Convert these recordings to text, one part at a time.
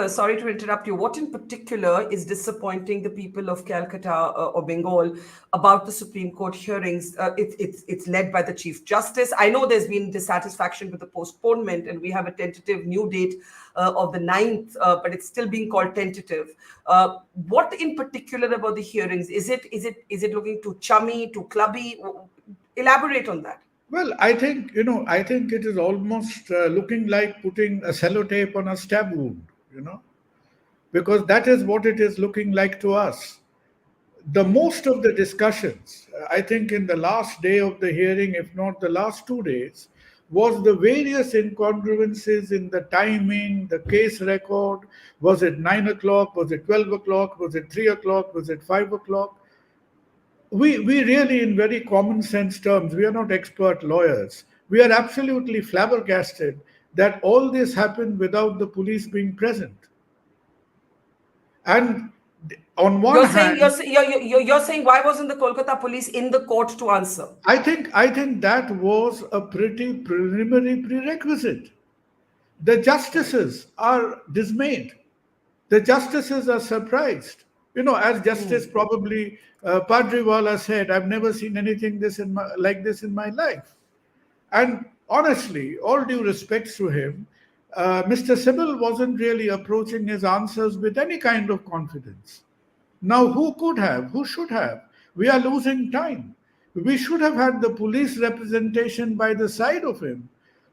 sorry to interrupt you, what in particular is disappointing the people of Calcutta or Bengal about the Supreme Court hearings? It's led by the Chief Justice. I know there's been dissatisfaction with the postponement, and we have a tentative new date of the 9th, but it's still being called tentative. What in particular about the hearings? Is it looking too chummy, too clubby? Elaborate on that. Well, I think it is almost looking like putting a sellotape on a stab wound, because that is what it is looking like to us. The most of the discussions, I think, in the last day of the hearing, if not the last 2 days, was the various incongruences in the timing, the case record. Was it 9 o'clock? Was it 12 o'clock? Was it 3 o'clock? Was it 5 o'clock? We really, in very common sense terms, we are not expert lawyers. We are absolutely flabbergasted that all this happened without the police being present. And on one You're saying hand, you're saying why wasn't the Kolkata police in the court to answer? I think that was a pretty preliminary prerequisite. The Right. justices are dismayed. The justices are surprised. As Justice probably Padriwala said, I've never seen anything like this in my life. And honestly, all due respects to him, Mr. Sybil wasn't really approaching his answers with any kind of confidence. Now, who could have? Who should have? We are losing time. We should have had the police representation by the side of him,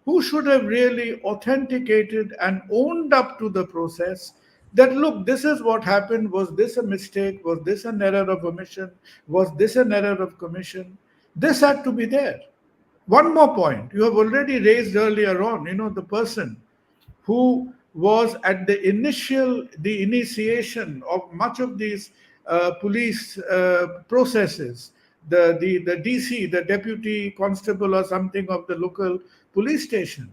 who should have really authenticated and owned up to the process that, look, this is what happened. Was this a mistake? Was this an error of omission? Was this an error of commission? This had to be there. One more point you have already raised earlier on, the person who was at the initiation of much of these police processes, the DC, the deputy constable or something of the local police station.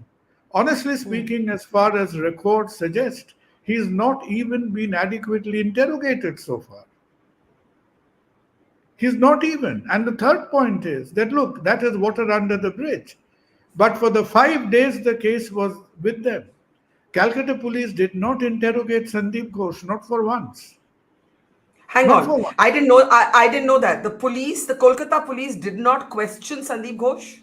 Honestly speaking, as far as records suggest, he's not even been adequately interrogated so far. He's not even. And the third point is that, look, that is water under the bridge. But for the 5 days the case was with them, Calcutta police did not interrogate Sandip Ghosh, not for once. Hang Not on. for once. I didn't know that. The Kolkata police did not question Sandeep Ghosh.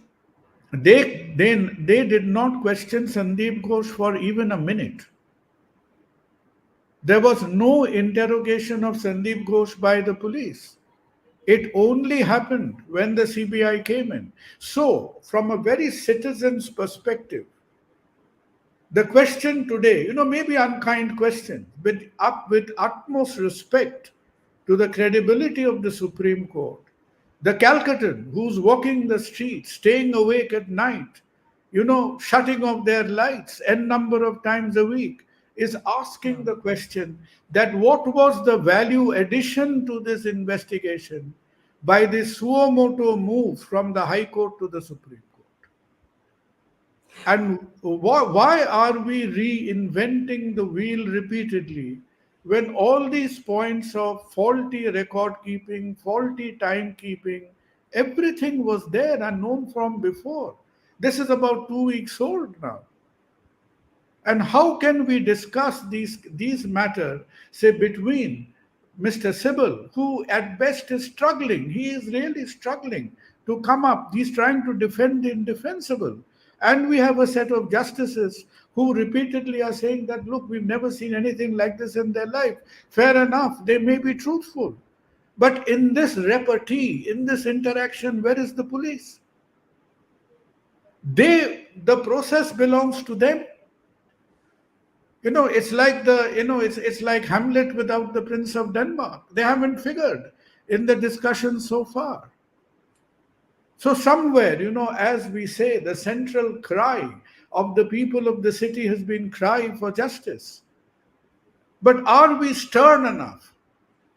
They did not question Sandip Ghosh for even a minute. There was no interrogation of Sandip Ghosh by the police. It only happened when the CBI came in. So, from a very citizen's perspective, the question today, maybe unkind question, but up with utmost respect to the credibility of the Supreme Court, the Calcutan who's walking the streets, staying awake at night, shutting off their lights n number of times a week, is asking the question that what was the value addition to this investigation by this suo moto move from the High Court to the Supreme Court? And why are we reinventing the wheel repeatedly when all these points of faulty record keeping, faulty timekeeping, everything was there and known from before? This is about 2 weeks old now. And how can we discuss these matters, say, between Mr. Sybil, who at best is struggling, he is really struggling to come up, he's trying to defend the indefensible. And we have a set of justices who repeatedly are saying that, look, we've never seen anything like this in their life. Fair enough, they may be truthful. But in this repartee, in this interaction, where is the police? The process belongs to them. It's like it's like Hamlet without the Prince of Denmark. They haven't figured in the discussion so far. So somewhere, as we say, the central cry of the people of the city has been crying for justice. But are we stern enough?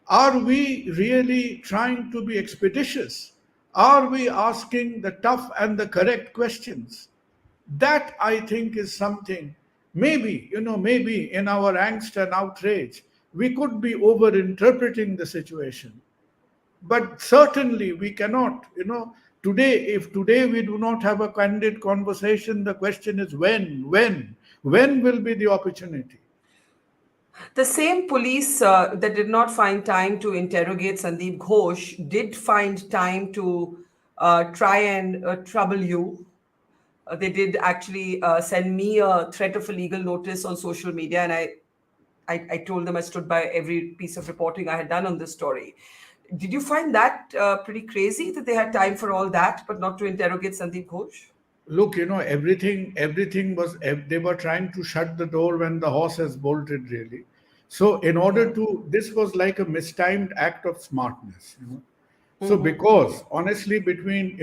Are we really trying to be expeditious? Are we asking the tough and the correct questions? That, I think, is something, maybe in our angst and outrage, we could be over interpreting the situation. But certainly we cannot, if today we do not have a candid conversation, the question is when When will be the opportunity? The same police that did not find time to interrogate Sandip Ghosh did find time to try and trouble you. They did actually send me a threat of a legal notice on social media, and I told them I stood by every piece of reporting I had done on this story. Did you find that pretty crazy that they had time for all that, but not to interrogate Sandeep Ghosh? Look, everything was, they were trying to shut the door when the horse has bolted, really. So in order Yeah. to, this was like a mistimed act of smartness. So because honestly, between,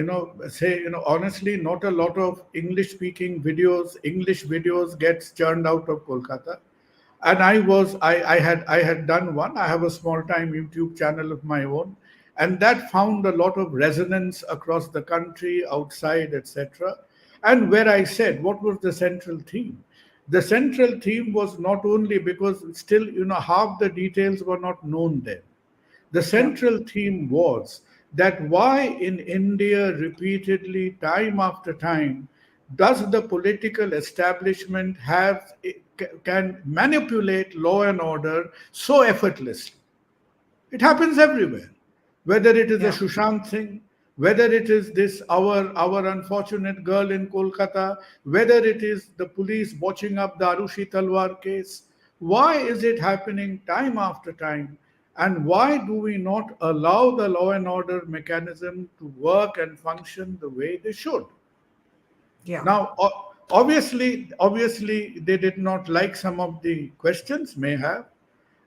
honestly, not a lot of English videos gets churned out of Kolkata. And I had done one. I have a small time YouTube channel of my own, and that found a lot of resonance across the country, outside, etc. And where I said, what was the central theme? The central theme was not only because still, half the details were not known then. The Yeah. central theme was that why in India, repeatedly, time after time, does the political establishment can manipulate law and order so effortlessly? It happens everywhere. Whether it is a Yeah. Sushant thing, whether it is this our unfortunate girl in Kolkata, whether it is the police watching up the Arushi Talwar case, why is it happening time after time? And why do we not allow the law and order mechanism to work and function the way they should? Yeah. Now, obviously, they did not like some of the questions, may have.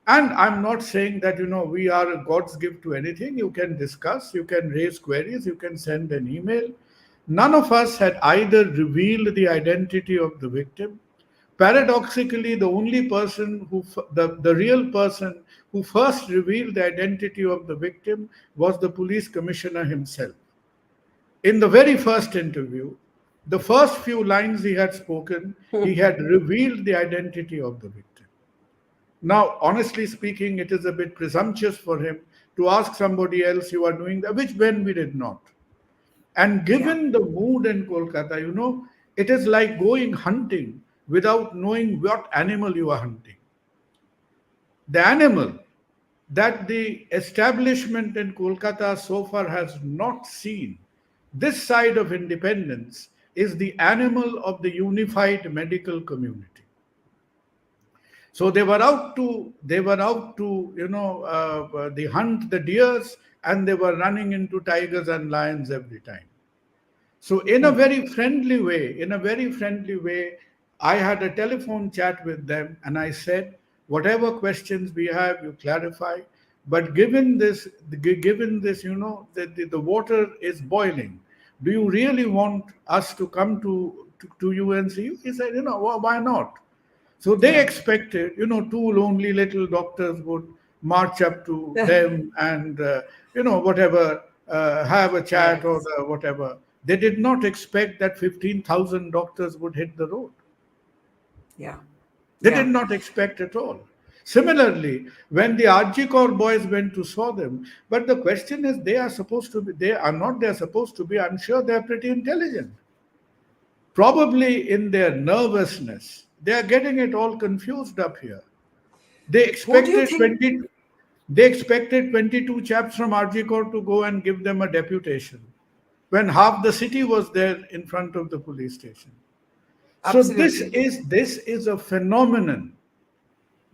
And I'm not saying that, we are a God's gift to anything. You can discuss, you can raise queries, you can send an email. None of us had either revealed the identity of the victim. Paradoxically, the only person the real person who first revealed the identity of the victim was the police commissioner himself. In the very first interview, the first few lines he had spoken, he had revealed the identity of the victim. Now, honestly speaking, it is a bit presumptuous for him to ask somebody else, you are doing that, which when we did not. And Yeah. given the mood in Kolkata, it is like going hunting without knowing what animal you are hunting. The animal that the establishment in Kolkata so far has not seen this side of independence is the animal of the unified medical community. So they were out to they hunt the deers, and they were running into tigers and lions every time. So in a very friendly way, I had a telephone chat with them, and I said, whatever questions we have, you clarify. But given this, the water is boiling. Do you really want us to come to you and see you? He said, why not? So they Yeah. expected, two lonely little doctors would march up to them and, whatever, have a chat or Yes. whatever. They did not expect that 15,000 doctors would hit the road. Yeah. They did Yeah. not expect at all. Similarly, when the Arjikor boys went to saw them, but the question is, they are not, they are supposed to be, I'm sure they are pretty intelligent. Probably in their nervousness, they are getting it all confused up here. They Who do you expected think? 20, they expected 22 chaps from Arjikor to go and give them a deputation when half the city was there in front of the police station. So this Absolutely. is this is a phenomenon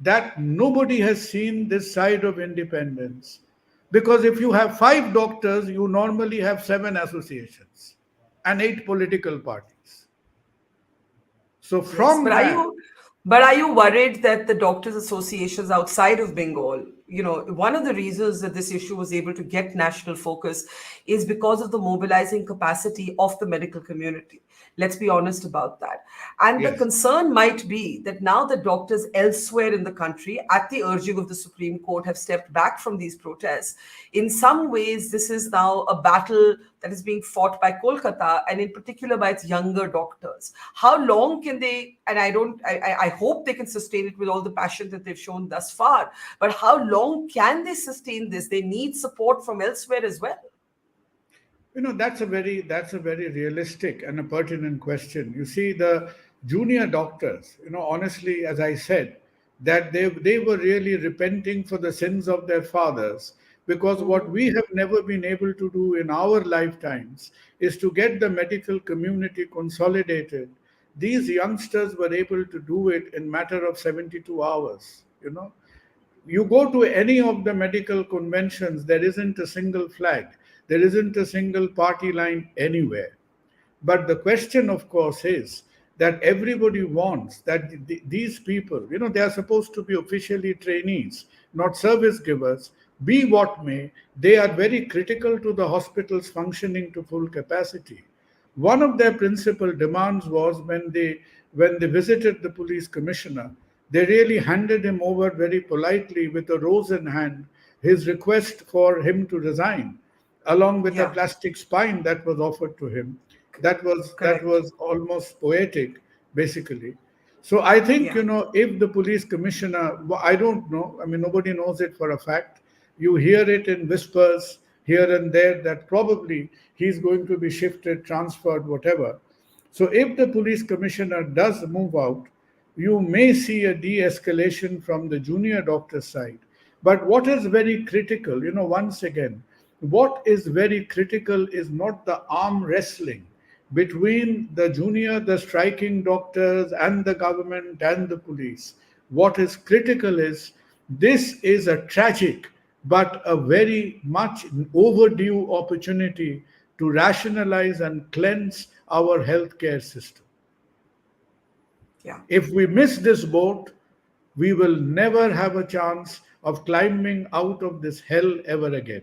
that nobody has seen this side of independence. Because if you have five doctors, you normally have seven associations and eight political parties. So Yes, from that, but are you worried that the doctors' associations outside of Bengal, one of the reasons that this issue was able to get national focus is because of the mobilizing capacity of the medical community. Let's be honest about that. And the yes, concern might be that now the doctors elsewhere in the country, at the urging of the Supreme Court, have stepped back from these protests. In some ways, this is now a battle that is being fought by Kolkata, and in particular by its younger doctors. How long can they, and I hope they can sustain it with all the passion that they've shown thus far, but how long can they sustain this? They need support from elsewhere as well. that's a very realistic and a pertinent question. You see, junior doctors, honestly, as I said, that they were really repenting for the sins of their fathers, because what we have never been able to do in our lifetimes is to get the medical community consolidated. These youngsters were able to do it in matter of 72 hours. You go to any of the medical conventions, there isn't a single flag, there isn't a single party line anywhere. But the question, of course, is that everybody wants that these people, they are supposed to be officially trainees, not service givers. Be what may, they are very critical to the hospital's functioning to full capacity. One of their principal demands was when they visited the police commissioner, they really handed him over very politely with a rose in hand his request for him to resign, along with a Yeah, plastic spine that was offered to him. That was correct. almost poetic, basically. So I think, Yeah. if the police commissioner, I don't know, I mean, nobody knows it for a fact. You hear it in whispers here and there that probably he's going to be shifted, transferred, whatever. So if the police commissioner does move out, you may see a de-escalation from the junior doctor side. But what is very critical, once again, what is very critical is not the arm wrestling between the junior, the striking doctors, and the government and the police. What is critical is this is a tragic but a very much overdue opportunity to rationalize and cleanse our healthcare system. Yeah. If we miss this boat, we will never have a chance of climbing out of this hell ever again.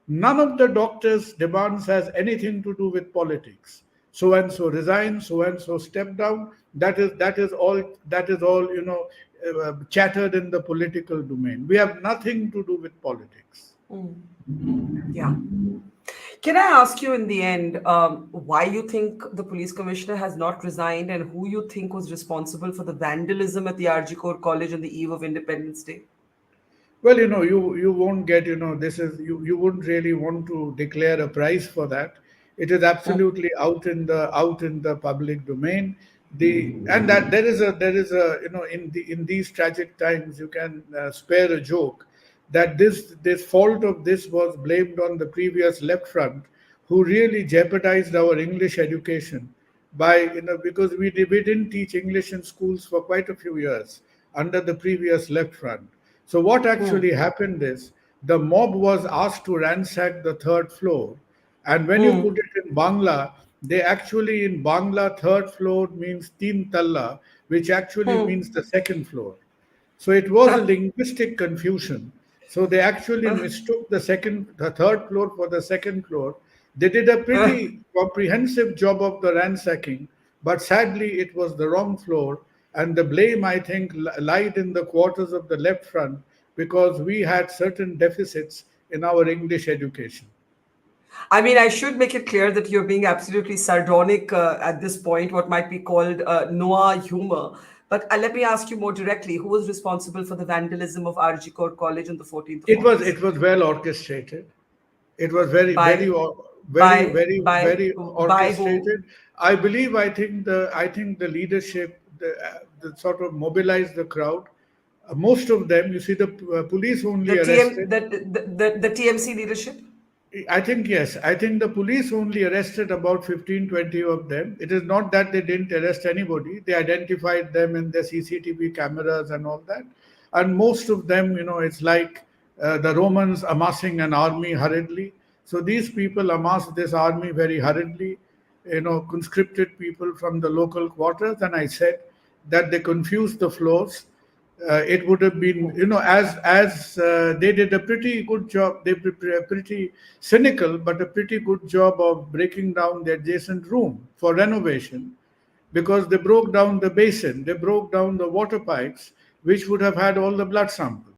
None of the doctors' demands has anything to do with politics. So and so resign, so and so step down. That is all chattered in the political domain. We have nothing to do with politics. Yeah. Can I ask you in the end why you think the police commissioner has not resigned and who you think was responsible for the vandalism at the RG Core College on the eve of Independence Day? Well, you won't get, this is you wouldn't really want to declare a prize for that. It is absolutely out in the public domain. And that there is a in these tragic times you can spare a joke that this fault of this was blamed on the previous left front, who really jeopardized our English education by, because we didn't teach English in schools for quite a few years under the previous left front. So what actually happened is the mob was asked to ransack the third floor, and when you put it in Bangla, they actually in Bangla third floor means teen talla, which actually means the second floor. So it was a linguistic confusion. So they actually mistook the third floor for the second floor. They did a pretty comprehensive job of the ransacking, but sadly it was the wrong floor. And the blame, I think, lied in the quarters of the left front because we had certain deficits in our English education. I mean, I should make it clear that you're being absolutely sardonic at this point, what might be called noir humor. But let me ask you more directly, who was responsible for the vandalism of RG Core College on the 14th of It was August? it was well orchestrated. It was very, very, By, very, by, very, by, very by who? orchestrated. I think the leadership, the sort of mobilized the crowd. Most of them, you see, the police only The TM, arrested. the TMC leadership? I think yes. I think the police only arrested about 15, 20 of them. It is not that they didn't arrest anybody. They identified them in the CCTV cameras and all that. And most of them, it's like the Romans amassing an army hurriedly. So these people amassed this army very hurriedly, conscripted people from the local quarters. And I said that they confused the floors. It would have been, as they did a pretty good job. They were pretty cynical, but a pretty good job of breaking down the adjacent room for renovation, because they broke down the basin, they broke down the water pipes, which would have had all the blood samples.